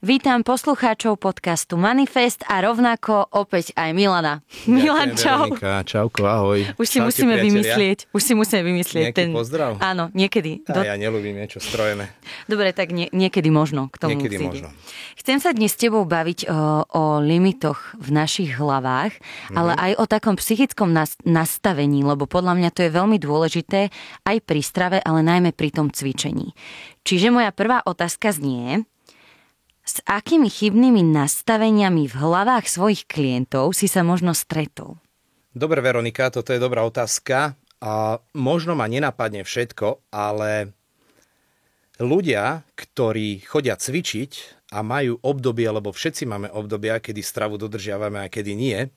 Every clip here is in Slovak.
Vítam poslucháčov podcastu Manifest a rovnako opäť aj Milana. Milan, čau. Veronika, čauko, ahoj. Už si musíme vymyslieť. Nejaký pozdrav? Áno, niekedy. Ja neľúbim niečo strojené. Dobre, tak niekedy možno k tomu Niekedy príde. možno. Chcem sa dnes s tebou baviť o limitoch v našich hlavách, ale aj o takom psychickom nastavení, lebo podľa mňa to je veľmi dôležité aj pri strave, ale najmä pri tom cvičení. Čiže moja prvá otázka znie: s akými chybnými nastaveniami v hlavách svojich klientov si sa možno stretol? Dobre, Veronika, toto je dobrá otázka. A možno ma nenapadne všetko, ale ľudia, ktorí chodia cvičiť a majú obdobie, lebo všetci máme obdobia, kedy stravu dodržiavame a kedy nie,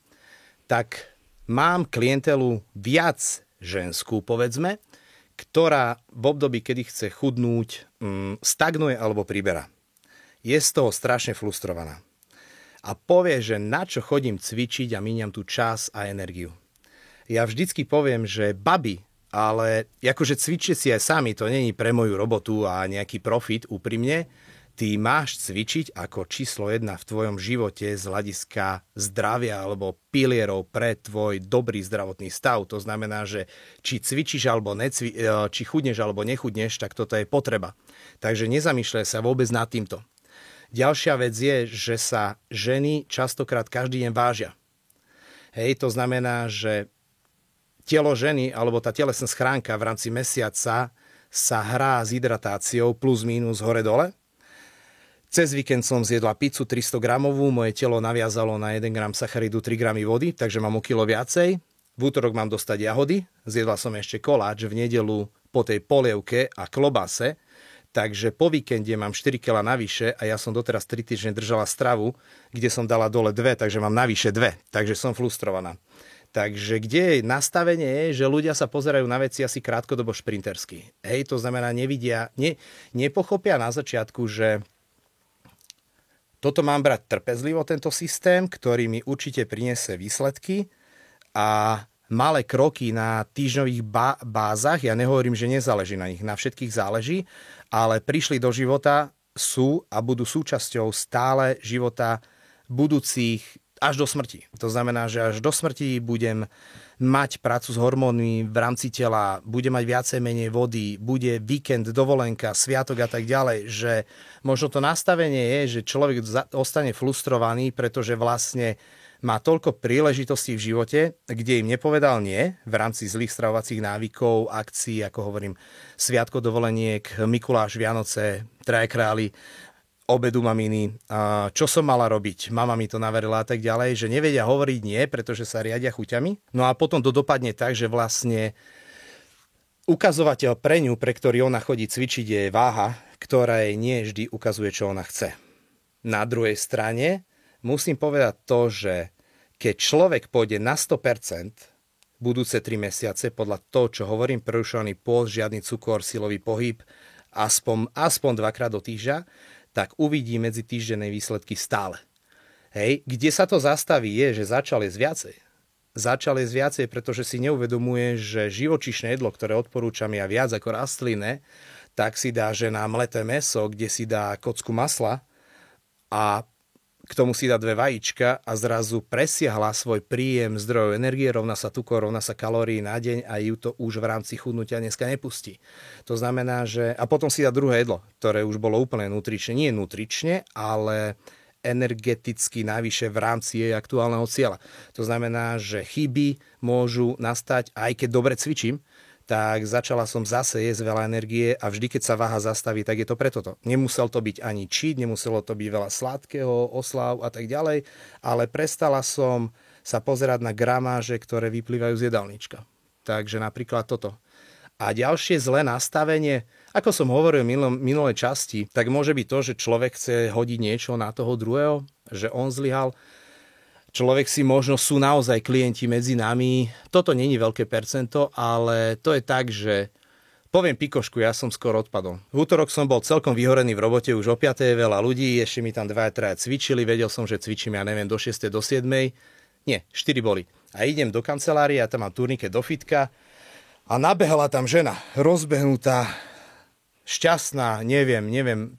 tak mám klientelu viac ženskú, povedzme, ktorá v období, kedy chce chudnúť, stagnuje alebo priberá. Je z toho strašne frustrovaná. A povie, že na čo chodím cvičiť a míňam tu čas a energiu. Ja vždycky poviem, že babi, ale akože cvičte si aj sami, to není pre moju robotu a nejaký profit, úprimne. Ty máš cvičiť ako číslo 1 v tvojom živote z hľadiska zdravia alebo pilierov pre tvoj dobrý zdravotný stav. To znamená, že či cvičíš alebo či chudneš alebo nechudneš, tak toto je potreba. Takže nezamýšľaj sa vôbec nad týmto. Ďalšia vec je, že sa ženy častokrát každý deň vážia. Hej, to znamená, že telo ženy, alebo tá telesná schránka v rámci mesiaca sa hrá s hydratáciou plus minus hore-dole. Cez víkend som zjedla pizzu 300 gramovú, moje telo naviazalo na 1 gram sacharidu 3 gramy vody, takže mám o kilo viacej. V útorok mám dostať jahody, zjedla som ešte koláč v nedeľu po tej polievke a klobase. Takže po víkende mám 4 kg navyše a ja som doteraz 3 týždne držala stravu, kde som dala dole 2, takže mám navyše 2. Takže som frustrovaná. Takže kde je nastavenie je, že ľudia sa pozerajú na veci asi krátkodobo šprintersky. Hej, to znamená nevidia, nepochopia na začiatku, že toto mám brať trpezlivo, tento systém, ktorý mi určite prinesie výsledky a malé kroky na týždňových bázach, ja nehovorím, že nezáleží na nich, na všetkých záleží, ale prišli do života, sú a budú súčasťou stále života budúcich až do smrti. To znamená, že až do smrti budem mať prácu s hormónmi v rámci tela, budem mať viacej menej vody, bude víkend, dovolenka, sviatok a tak ďalej, že možno to nastavenie je, že človek ostane frustrovaný, pretože vlastne má toľko príležitostí v živote, kde im nepovedal nie v rámci zlých stravovacích návykov, akcií, ako hovorím, sviatko dovoleniek, Mikuláš, Vianoce, Traja králi, obedu maminy, čo som mala robiť, mama mi to naverila a tak ďalej, že nevedia hovoriť nie, pretože sa riadia chuťami. No a potom to dopadne tak, že vlastne ukazovateľ pre ňu, pre ktorý ona chodí cvičiť, je váha, ktorá jej nie vždy ukazuje, čo ona chce. Na druhej strane musím povedať to, že keď človek pôjde na 100% budúce 3 mesiace, podľa toho, čo hovorím, prerušovaný pôst, žiadny cukor, silový pohyb, aspoň 2-krát do týždňa, tak uvidí medzi týždenné výsledky stále. Hej, kde sa to zastaví je, že začal jesť viacej. Začal jesť viacej, pretože si neuvedomuje, že živočíšne jedlo, ktoré odporúčam ja viac ako rastlinné, tak si dá žena mleté mäso, kde si dá kocku masla a k tomu si dá 2 vajíčka a zrazu presiahla svoj príjem zdrojov energie, rovná sa tukov, rovná sa kalórií na deň a ju to už v rámci chudnutia dneska nepustí. To znamená, že... A potom si dá druhé jedlo, ktoré už bolo úplne nutrične. Nie nutrične, ale energeticky najvyššie v rámci jej aktuálneho cieľa. To znamená, že chyby môžu nastať, aj keď dobre cvičím, tak začala som zase jesť veľa energie a vždy, keď sa váha zastaví, tak je to preto. Nemusel to byť ani cheat, nemuselo to byť veľa sladkého, oslav a tak ďalej, ale prestala som sa pozerať na gramáže, ktoré vyplývajú z jedálnička. Takže napríklad toto. A ďalšie zlé nastavenie, ako som hovoril v minulej časti, tak môže byť to, že človek chce hodiť niečo na toho druhého, že on zlyhal. Človek si možno sú naozaj klienti medzi nami. Toto není veľké percento, ale to je tak, že poviem pikošku, ja som skoro odpadol. V útorok som bol celkom vyhorený v robote, už o 5. je veľa ľudí, ešte mi tam 2-3 cvičili, vedel som, že cvičím, ja neviem, do 6. do 7. Nie, 4 boli. A idem do kancelárie, ja tam mám turnike do fitka a nabehala tam žena, rozbehnutá, šťastná, neviem,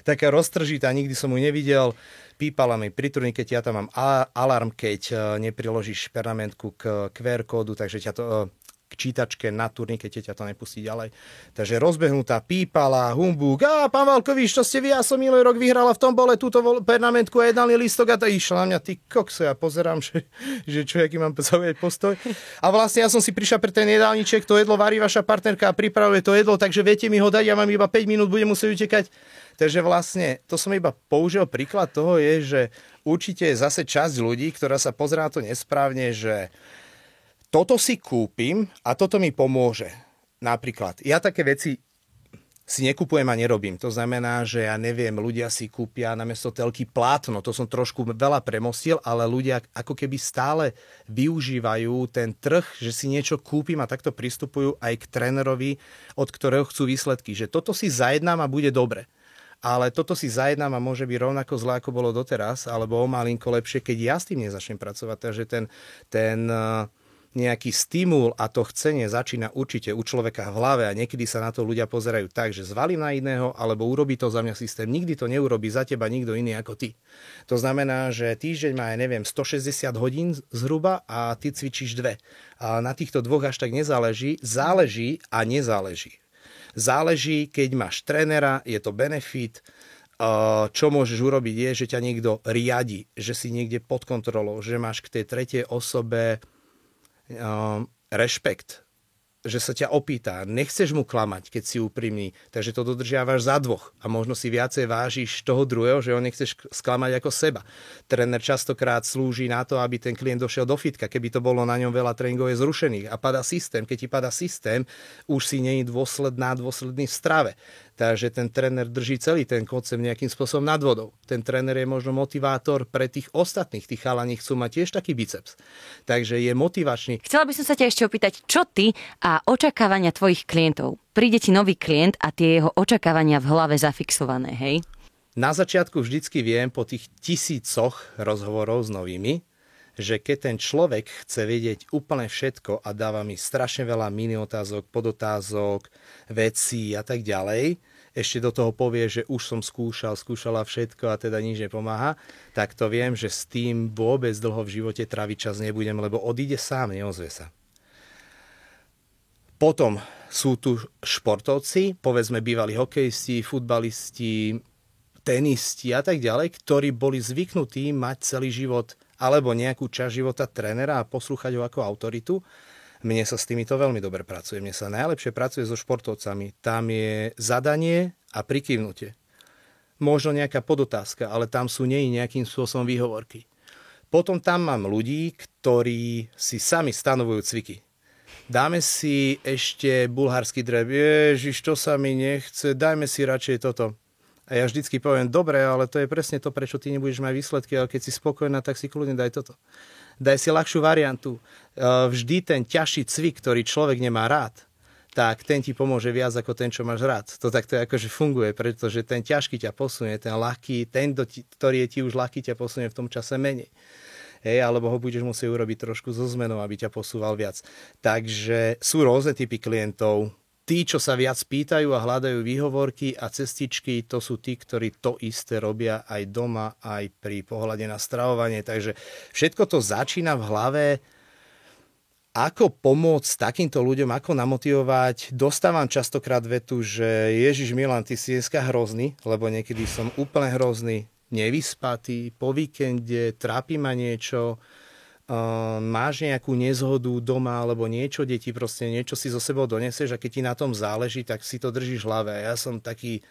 taká roztržitá, nikdy som ju nevidel. Pípala mi pri turnike, ja tam mám alarm, keď nepriložíš pernamentku k QR kódu, takže ťa to k čítačke na turnike ťa to nepustí ďalej. Takže rozbehnutá, pípala, humbúk, pán Valkovič, to ste vy, ja som minulý rok vyhrala v tom bole túto pernamentku a jednali listok a to išla na mňa, ty kokso, ja pozerám, že čo, aký mám zaujať postoj. A vlastne ja som si prišla pre ten jedálniček, to jedlo varí vaša partnerka a pripravuje to jedlo, takže viete mi ho dať, ja mám iba 5 minút, budem musieť utekať. Takže vlastne, to som iba použil príklad toho je, že určite je zase časť ľudí, ktorá sa pozerá na to nesprávne, že toto si kúpim a toto mi pomôže. Napríklad, ja také veci si nekupujem a nerobím. To znamená, že ja neviem, ľudia si kúpia namiesto telky plátno. To som trošku veľa premostil, ale ľudia ako keby stále využívajú ten trh, že si niečo kúpim a takto pristupujú aj k trénerovi, od ktorého chcú výsledky. Že toto si zajednám a bude dobre. Ale toto si zajednám a môže byť rovnako zlé, ako bolo doteraz, alebo o malinko lepšie, keď ja s tým nezačnem pracovať. Takže ten nejaký stimul a to chcenie začína určite u človeka v hlave a niekedy sa na to ľudia pozerajú tak, že zvalím na iného alebo urobí to za mňa systém. Nikdy to neurobí za teba nikto iný ako ty. To znamená, že týždeň má, 160 hodín zhruba a ty cvičíš 2. A na týchto 2 až tak nezáleží. Záleží a nezáleží. Záleží, keď máš trénera, je to benefit. Čo môžeš urobiť je, že ťa niekto riadi, že si niekde pod kontrolou, že máš k tej tretej osobe rešpekt, že sa ťa opýta, nechceš mu klamať, keď si úprimný, takže to dodržiavaš za 2 a možno si viacej vážiš toho druhého, že ho nechceš sklamať ako seba. Tréner častokrát slúži na to, aby ten klient došiel do fitka, keby to bolo na ňom veľa tréningov je zrušených a padá systém. Keď ti padá systém, už si nie je dôsledný v strave. Takže ten tréner drží celý ten koncept nejakým spôsobom nad vodou. Ten tréner je možno motivátor pre tých ostatných. Tí chalani chcú mať tiež taký biceps. Takže je motivačný. Chcela by som sa ťa ešte opýtať, čo ty a očakávania tvojich klientov? Príde ti nový klient a tie jeho očakávania v hlave zafixované, hej? Na začiatku vždycky viem po tých 1000 rozhovorov s novými, že keď ten človek chce vedieť úplne všetko a dáva mi strašne veľa mini otázok, podotázok, vecí a tak ďalej, ešte do toho povie, že už som skúšala všetko a teda nič nepomáha, tak to viem, že s tým vôbec dlho v živote tráviť čas nebudem, lebo odíde sám, neozve sa. Potom sú tu športovci, povedzme bývalí hokejisti, futbalisti, tenisti a tak ďalej, ktorí boli zvyknutí mať celý život alebo nejakú časť života trénera a poslúchať ho ako autoritu. Mne sa s týmito veľmi dobre pracuje. Mne sa najlepšie pracuje so športovcami. Tam je zadanie a prikývnutie. Možno nejaká podotázka, ale tam sú nejakým spôsobom výhovorky. Potom tam mám ľudí, ktorí si sami stanovujú cviky. Dáme si ešte bulharský drep. Ježiš, to sa mi nechce. Dajme si radšej toto. A ja vždycky poviem, dobre, ale to je presne to, prečo ty nebudeš mať výsledky, ale keď si spokojná, tak si kľudne daj toto. Daj si ľahšiu variantu. Vždy ten ťažší cvik, ktorý človek nemá rád, tak ten ti pomôže viac ako ten, čo máš rád. To takto akože funguje, pretože ten ťažký ťa posunie, ten ľahký, ten, ktorý je ti už ľahký, ťa posunie v tom čase menej. Alebo ho budeš musieť urobiť trošku so zmenou, aby ťa posúval viac. Takže sú rôzne typy klientov. Tí, čo sa viac pýtajú a hľadajú výhovorky a cestičky, to sú tí, ktorí to isté robia aj doma, aj pri pohľade na stravovanie. Takže všetko to začína v hlave. Ako pomôcť takýmto ľuďom, ako namotivovať. Dostávam častokrát vetu, že Ježiš Milan, ty si dneska hrozný, lebo niekedy som úplne hrozný, nevyspatý, po víkende, trápi ma niečo, máš nejakú nezhodu doma alebo niečo, deti proste niečo si zo sebou donesieš a keď ti na tom záleží, tak si to držíš v hlave. Ja som taký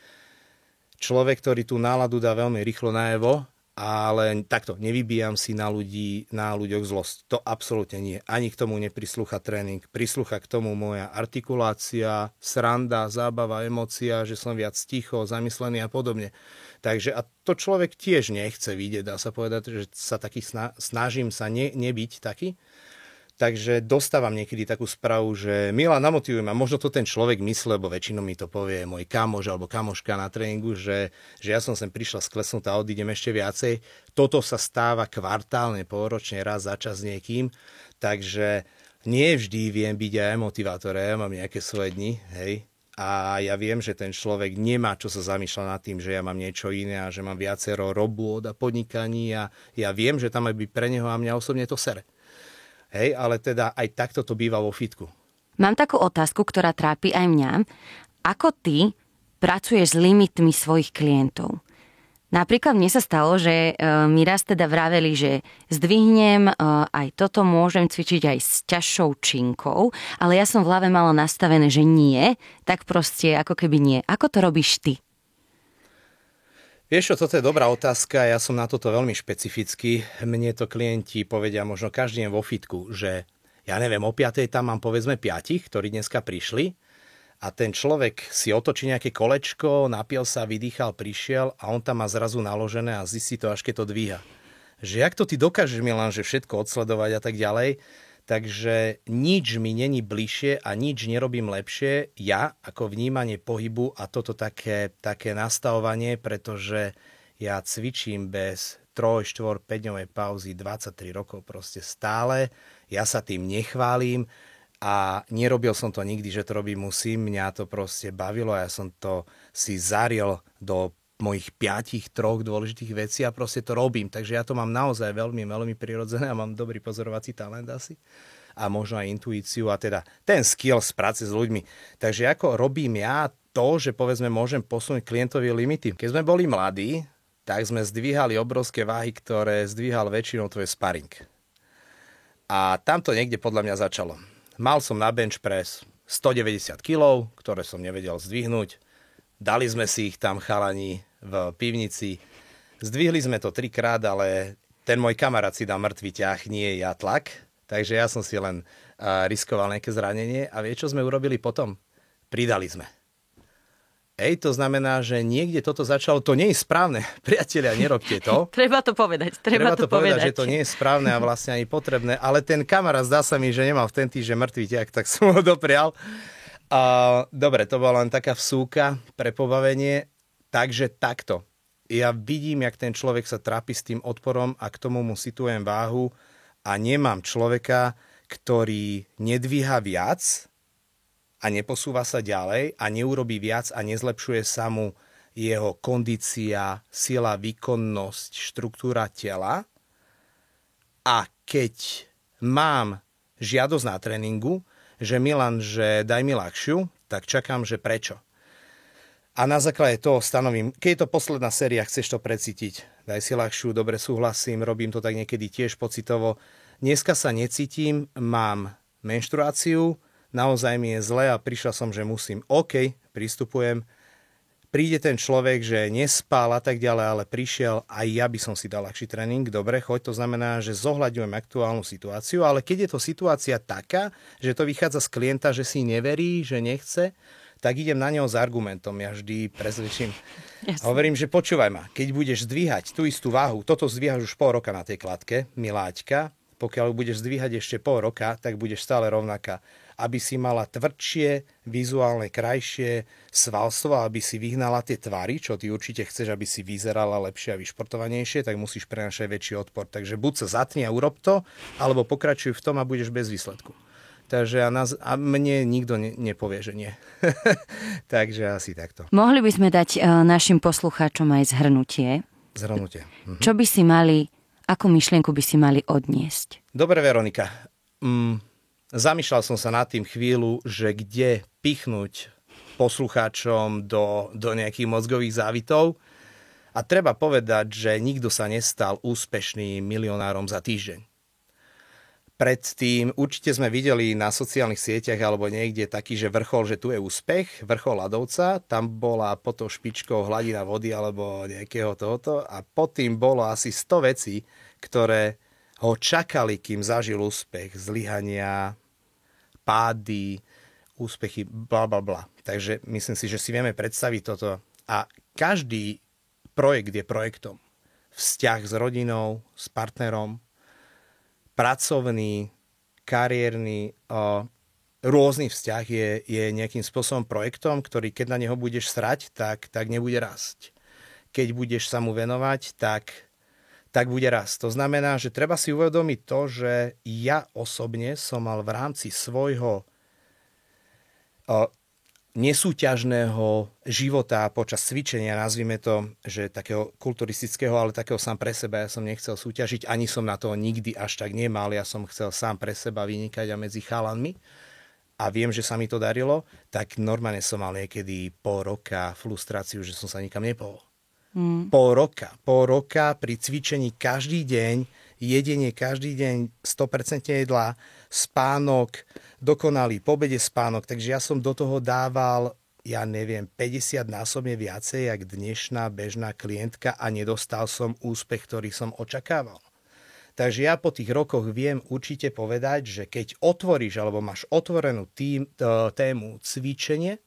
človek, ktorý tú náladu dá veľmi rýchlo najevo, ale takto, nevybíjam si na ľuďoch zlosť. To absolútne nie. Ani k tomu neprislúcha tréning. Prislúcha k tomu moja artikulácia, sranda, zábava, emócia, že som viac ticho, zamyslený a podobne. Takže a to človek tiež nechce vidieť, dá sa povedať, že sa taký snažím sa nebyť taký. Takže dostávam niekedy takú správu, že Milan, namotivuj ma. Možno to ten človek myslí, lebo väčšinou mi to povie môj kamoš alebo kamoška na tréningu, že ja som sem prišla sklesnutá a odídem ešte viacej. Toto sa stáva kvartálne, pôročne, raz za čas niekým. Takže nie vždy viem byť aj motivátor, ja mám nejaké svoje dni, hej. a ja viem, že ten človek nemá čo sa zamýšľať nad tým, že ja mám niečo iné a že mám viacero robôt a podnikaní a ja viem, že tam aj byť pre neho a mňa osobne to sere. Hej, ale teda aj takto to býva vo fitku. Mám takú otázku, ktorá trápi aj mňa. Ako ty pracuješ s limitmi svojich klientov? Napríklad mne sa stalo, že mi raz teda vraveli, že zdvihnem, aj toto môžem cvičiť aj s ťažšou činkou, ale ja som v hlave mala nastavené, že nie, tak proste ako keby nie. Ako to robíš ty? Vieš čo, toto je dobrá otázka, ja som na toto veľmi špecifický. Mne to klienti povedia možno každý deň vo fitku, že ja neviem, o 5:00 tam mám povedzme 5, ktorí dneska prišli, a ten človek si otočí nejaké kolečko, napil sa, vydýchal, prišiel a on tam má zrazu naložené a zistí to, až keď to dvíha. Že jak to ty dokážeš, Milan, že všetko odsledovať a tak ďalej. Takže nič mi není bližšie a nič nerobím lepšie ja ako vnímanie pohybu a toto také nastavovanie, pretože ja cvičím bez 3, 4, 5-dňovej pauzy 23 rokov proste stále. Ja sa tým nechválim. A nerobil som to nikdy, že to robiť musím. Mňa to proste bavilo a ja som to si zariel do mojich 5 dôležitých vecí a proste to robím. Takže ja to mám naozaj veľmi, veľmi prirodzené a mám dobrý pozorovací talent asi. A možno aj intuíciu a teda ten skill z práce s ľuďmi. Takže ako robím ja to, že povedzme môžem posunúť klientovi limity. Keď sme boli mladí, tak sme zdvíhali obrovské váhy, ktoré zdvíhal väčšinou tvoj sparing. A tam to niekde podľa mňa začalo. Mal som na bench press 190 kg, ktoré som nevedel zdvihnúť. Dali sme si ich tam chalani v pivnici. Zdvihli sme to 3-krát, ale ten môj kamarát si dal mŕtvý ťah, nie ja tlak. Takže ja som si len riskoval nejaké zranenie. A vie, čo sme urobili potom? Pridali sme. To znamená, že niekde toto začalo, to nie je správne. Priatelia, nerobte to. Treba to povedať. Treba to povedať, že to nie je správne a vlastne ani potrebné. Ale ten kamarát, zdá sa mi, že nemal v ten týždeň mŕtvý ťah, tak som ho doprial. Dobre, to bola len taká vsúka pre pobavenie. Takže takto. Ja vidím, jak ten človek sa trápi s tým odporom a k tomu mu situujem váhu a nemám človeka, ktorý nedvíha viac a neposúva sa ďalej a neurobí viac a nezlepšuje sa mu jeho kondícia, sila, výkonnosť, štruktúra tela. A keď mám žiadosť na tréningu, že Milan, že daj mi ľahšiu, tak čakám, že prečo. A na základe toho stanovím, keď je to posledná séria, chceš to precítiť, daj si ľahšiu, dobre, súhlasím, robím to tak niekedy tiež pocitovo. Dneska sa necítim, mám menštruáciu, naozaj mi je zle a prišiel som, že musím. OK, pristupujem. Príde ten človek, že nespál a tak ďalej, ale prišiel, aj ja by som si dal ľahší tréning. Dobre, choď, to znamená, že zohľadňujem aktuálnu situáciu, ale keď je to situácia taká, že to vychádza z klienta, že si neverí, že nechce, tak idem na neho s argumentom. Ja vždy prezvedčím. A hovorím, že počúvaj ma, keď budeš zdvíhať tú istú váhu, toto zdvíhaš už pol roka na tej kladke, miláčka, pokiaľ budeš zdvíhať ešte pol roka, tak budeš stále rovnaká. Aby si mala tvrdšie, vizuálne krajšie svalstvo, aby si vyhnala tie tvary, čo ty určite chceš, aby si vyzerala lepšie a vyšportovanejšie, tak musíš prenášať väčší odpor. Takže buď sa zatni a urob to, alebo pokračuj v tom a budeš bez výsledku. Takže a mne nikto nepovie, že nie. Takže asi takto. Mohli by sme dať našim poslucháčom aj zhrnutie. Zhrnutie. Čo by si mali, akú myšlienku by si mali odniesť? Dobre, Veronika. Zamýšľal som sa nad tým chvíľu, že kde pichnúť poslucháčom do nejakých mozgových závitov. A treba povedať, že nikto sa nestal úspešným milionárom za týždeň. Predtým určite sme videli na sociálnych sieťach alebo niekde taký, že vrchol, že tu je úspech, vrchol ľadovca, tam bola pod tou špičkou hladina vody alebo nejakého tohoto a pod tým bolo asi 100 vecí, ktoré ho čakali, kým zažil úspech, zlyhania, pády, úspechy, blablabla. Takže myslím si, že si vieme predstaviť toto. A každý projekt je projektom. Vzťah s rodinou, s partnerom, pracovný, kariérny, rôzny vzťah je nejakým spôsobom projektom, ktorý keď na neho budeš srať, tak nebude rásť. Keď budeš sa mu venovať, tak bude rásť. To znamená, že treba si uvedomiť to, že ja osobne som mal v rámci svojho nesúťažného života počas cvičenia, nazvime to, že takého kulturistického, ale takého sám pre seba. Ja som nechcel súťažiť, ani som na to nikdy až tak nemal. Ja som chcel sám pre seba vynikať a medzi chalanmi. A viem, že sa mi to darilo, tak normálne som mal niekedy pol roka frustráciu, že som sa nikam nepohol. Pol roka pri cvičení každý deň, jedenie každý deň, 100% jedla, spánok, dokonalý, po obede spánok. Takže ja som do toho dával, 50-násobne viacej, jak dnešná bežná klientka a nedostal som úspech, ktorý som očakával. Takže ja po tých rokoch viem určite povedať, že keď otvoríš alebo máš otvorenú tému cvičenie,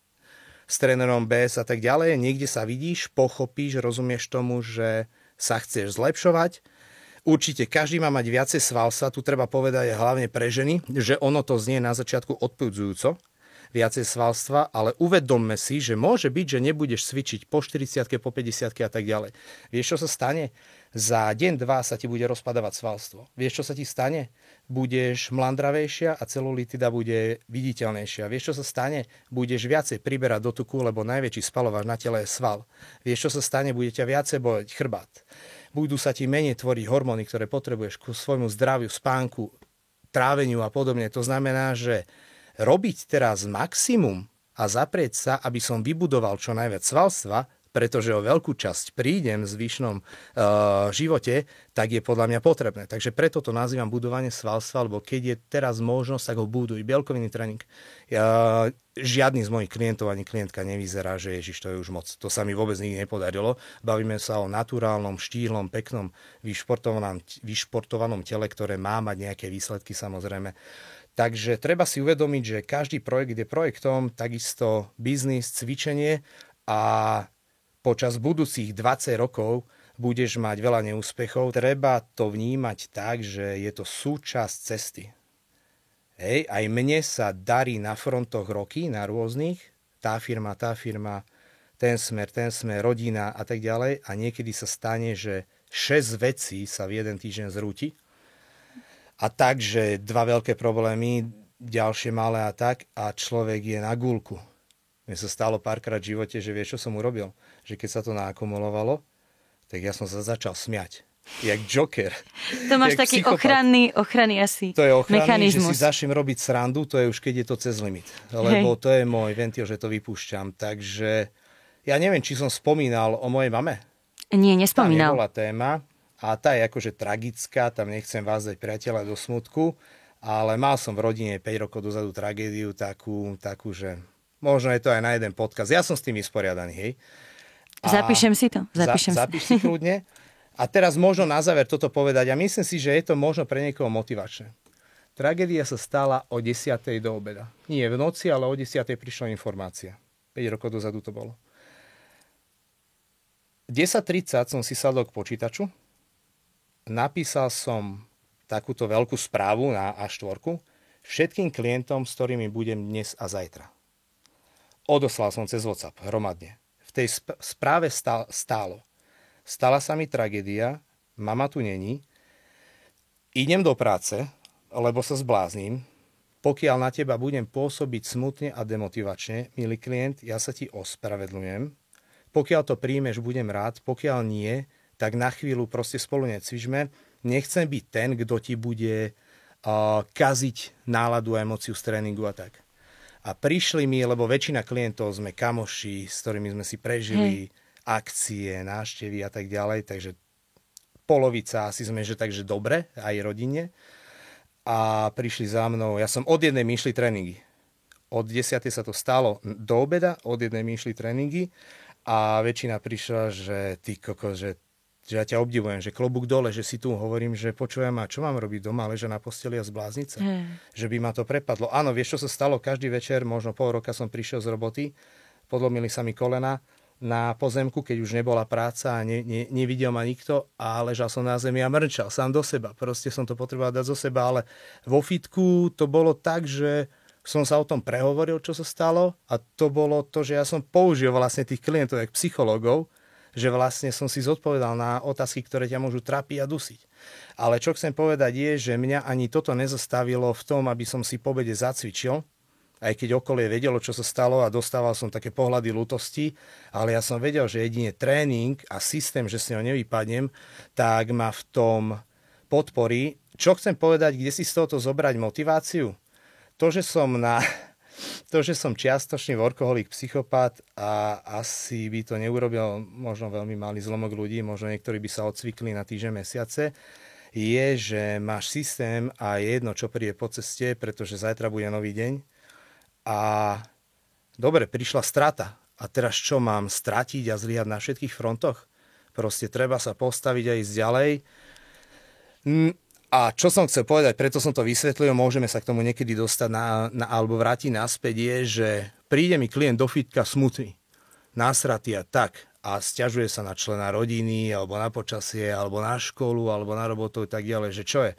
s trénerom BS a tak ďalej, niekde sa vidíš, pochopíš, rozumieš tomu, že sa chceš zlepšovať. Určite každý má mať viacej svalstva, tu treba povedať hlavne pre ženy, že ono to znie na začiatku odpudzujúco, viacej svalstva, ale uvedomme si, že môže byť, že nebudeš cvičiť po 40-ke, po 50-ke a tak ďalej. Vieš, čo sa stane? Za deň, dva sa ti bude rozpadávať svalstvo. Vieš, čo sa ti stane? Budeš mlandravejšia a celulitida bude viditeľnejšia. Vieš, čo sa stane? Budeš viacej priberať do tuku, lebo najväčší spalovač na tele je sval. Vieš, čo sa stane? Bude ťa viacej boleť chrbát. Budú sa ti menej tvoriť hormóny, ktoré potrebuješ ku svojmu zdraviu, spánku, tráveniu a podobne. To znamená, že robiť teraz maximum a zaprieť sa, aby som vybudoval čo najviac svalstva, pretože o veľkú časť prídem v zvyšnom živote, tak je podľa mňa potrebné. Takže preto to nazývam budovanie svalstva, lebo keď je teraz možnosť, tak ho buduj. Bielkovinný tréning. Žiadny z mojich klientov ani klientka nevyzerá, že Ježiš, to je už moc. To sa mi vôbec nikdy nepodarilo. Bavíme sa o naturálnom, štíhlom, peknom, vyšportovanom tele, ktoré má mať nejaké výsledky samozrejme. Takže treba si uvedomiť, že každý projekt je projektom, takisto biznis, cvičenie a počas budúcich 20 rokov budeš mať veľa neúspechov. Treba to vnímať tak, že je to súčasť cesty. Hej, aj mne sa darí na frontoch roky, na rôznych, tá firma, ten smer, rodina a tak ďalej. A niekedy sa stane, že 6 vecí sa v jeden týždeň zrúti. A tak, že 2 veľké problémy, ďalšie malé a tak, a človek je na guľku. Mne sa stalo párkrát v živote, že vieš, čo som urobil? Že keď sa to naakumulovalo, tak ja som sa začal smiať. Jak Joker. To máš taký ochranný asi to je ochranný, mechanizmus. Že si začnem robiť srandu, to je už keď je to cez limit. Lebo to je môj ventil, že to vypúšťam. Takže ja neviem, či som spomínal o mojej mame. Nie, nespomínal. Tá nebola téma a tá je akože tragická, tam nechcem vás dať priateľa do smutku, ale mal som v rodine 5 rokov dozadu tragédiu takú, že možno je to aj na jeden podcast. Ja som s tým vysporiadaný, hej. Zapíšem si to. Zapíš si kľudne. A teraz možno na záver toto povedať. A myslím si, že je to možno pre niekoho motivačné. Tragédia sa stala o 10. do obeda. Nie v noci, ale o 10. prišla informácia. 5 rokov dozadu to bolo. 10:30 som si sadol k počítaču. Napísal som takúto veľkú správu na A4 všetkým klientom, s ktorými budem dnes a zajtra. Odoslal som cez WhatsApp hromadne. V tej správe stálo. Stala sa mi tragédia, mama tu není, idem do práce, lebo sa zblázním. Pokiaľ na teba budem pôsobiť smutne a demotivačne, milý klient, ja sa ti ospravedlňujem. Pokiaľ to príjmeš, budem rád, pokiaľ nie, tak na chvíľu proste spolu necvičme. Nechcem byť ten, kto ti bude kaziť náladu a emóciu z tréningu a tak. A prišli mi, lebo väčšina klientov sme kamoši, s ktorými sme si prežili akcie, návštevy a tak ďalej, takže polovica asi sme, že takže dobre, aj rodine. A prišli za mnou, ja som od jednej mi išli tréningy. Od 10. sa to stalo do obeda, od jednej mi išli tréningy a väčšina prišla, že ty kokos, že ja ťa obdivujem, že klobúk dole, že si tu hovorím, že počujem, a čo mám robiť doma, leža na posteli a zblázniť sa? Že by ma to prepadlo. Áno, vieš, čo sa stalo? Každý večer, možno pol roka som prišiel z roboty, podlomili sa mi kolena na pozemku, keď už nebola práca a nevidel ma nikto a ležal som na zemi a mrčal sám do seba. Proste som to potreboval dať zo seba, ale vo fitku to bolo tak, že som sa o tom prehovoril, čo sa stalo a to bolo to, že ja som použil vlastne tých klientov, jak psychológov, že vlastne som si zodpovedal na otázky, ktoré ťa môžu trápiť a dusiť. Ale čo chcem povedať je, že mňa ani toto nezastavilo v tom, aby som si po obede zacvičil, aj keď okolie vedelo, čo sa stalo a dostával som také pohľady ľútosti, ale ja som vedel, že jedine tréning a systém, že si ho nevypadnem, tak ma v tom podporí. Čo chcem povedať, kde si z tohoto zobrať motiváciu? To, že som čiastočný workoholik, psychopat a asi by to neurobil možno veľmi malý zlomok ľudí, možno niektorí by sa odsvykli na týždeň, mesiace, je, že máš systém a je jedno, čo príde po ceste, pretože zajtra bude nový deň. A dobre, prišla strata. A teraz čo, mám stratiť a zlyhať na všetkých frontoch? Proste treba sa postaviť a ísť ďalej. A čo som chcel povedať, preto som to vysvetlil, môžeme sa k tomu niekedy dostať alebo vrátiť naspäť, je, že príde mi klient do fitka smutný, nasratý a tak a sťažuje sa na člena rodiny, alebo na počasie, alebo na školu, alebo na robotu a tak ďalej, že čo je?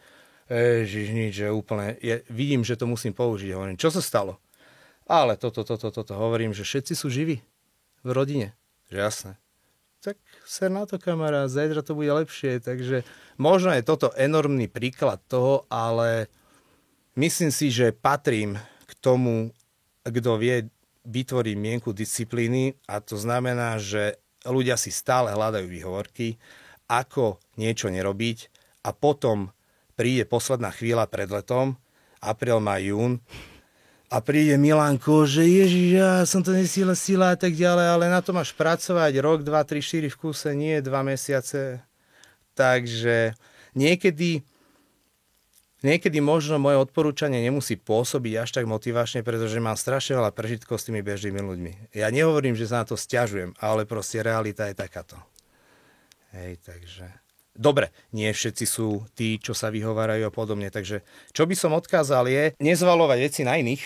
Ježiš, nič, že úplne, vidím, že to musím použiť. Hovorím, čo sa stalo? Ale toto, hovorím, že všetci sú živí v rodine. Že jasné. Tak ser na to, kamarát, zajtra to bude lepšie. Takže možno je toto enormný príklad toho, ale myslím si, že patrím k tomu, kto vie vytvoriť mienku disciplíny, a to znamená, že ľudia si stále hľadajú výhovorky, ako niečo nerobiť, a potom príde posledná chvíľa pred letom, apríl, maj, jún, a príde Milanko, že Ježiš, ja som to nesila a tak ďalej, ale na to máš pracovať rok, 2, 3, 4 v kúse, nie 2 mesiace. Takže niekedy možno moje odporúčanie nemusí pôsobiť až tak motivačne, pretože mám strašne veľa prežitkov s tými bežnými ľuďmi. Ja nehovorím, že sa na to sťažujem, ale proste realita je takáto. Hej, takže... Dobre, nie všetci sú tí, čo sa vyhovárajú a podobne. Takže čo by som odkázal je nezvalovať veci na iných,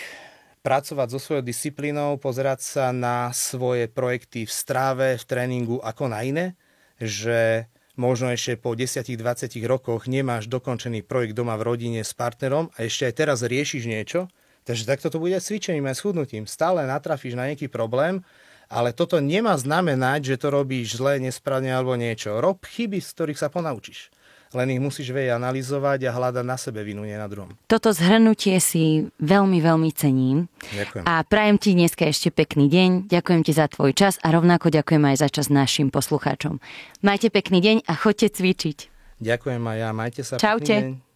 pracovať so svojou disciplínou, pozerať sa na svoje projekty v stráve, v tréningu ako na iné, že možno ešte po 10-20 rokoch nemáš dokončený projekt doma v rodine s partnerom a ešte aj teraz riešiš niečo. Takže takto to bude cvičením aj schudnutím. Stále natrafíš na nejaký problém, ale toto nemá znamenať, že to robíš zle, nesprávne alebo niečo. Rob chyby, z ktorých sa ponaučíš. Len ich musíš vedieť analyzovať a hľadať na sebe vinu, nie na druhom. Toto zhrnutie si veľmi, veľmi cením. Ďakujem. A prajem ti dneska ešte pekný deň. Ďakujem ti za tvoj čas a rovnako ďakujem aj za čas našim poslucháčom. Majte pekný deň a choďte cvičiť. Ďakujem aj ja. Majte sa. Čaute. Pekný deň.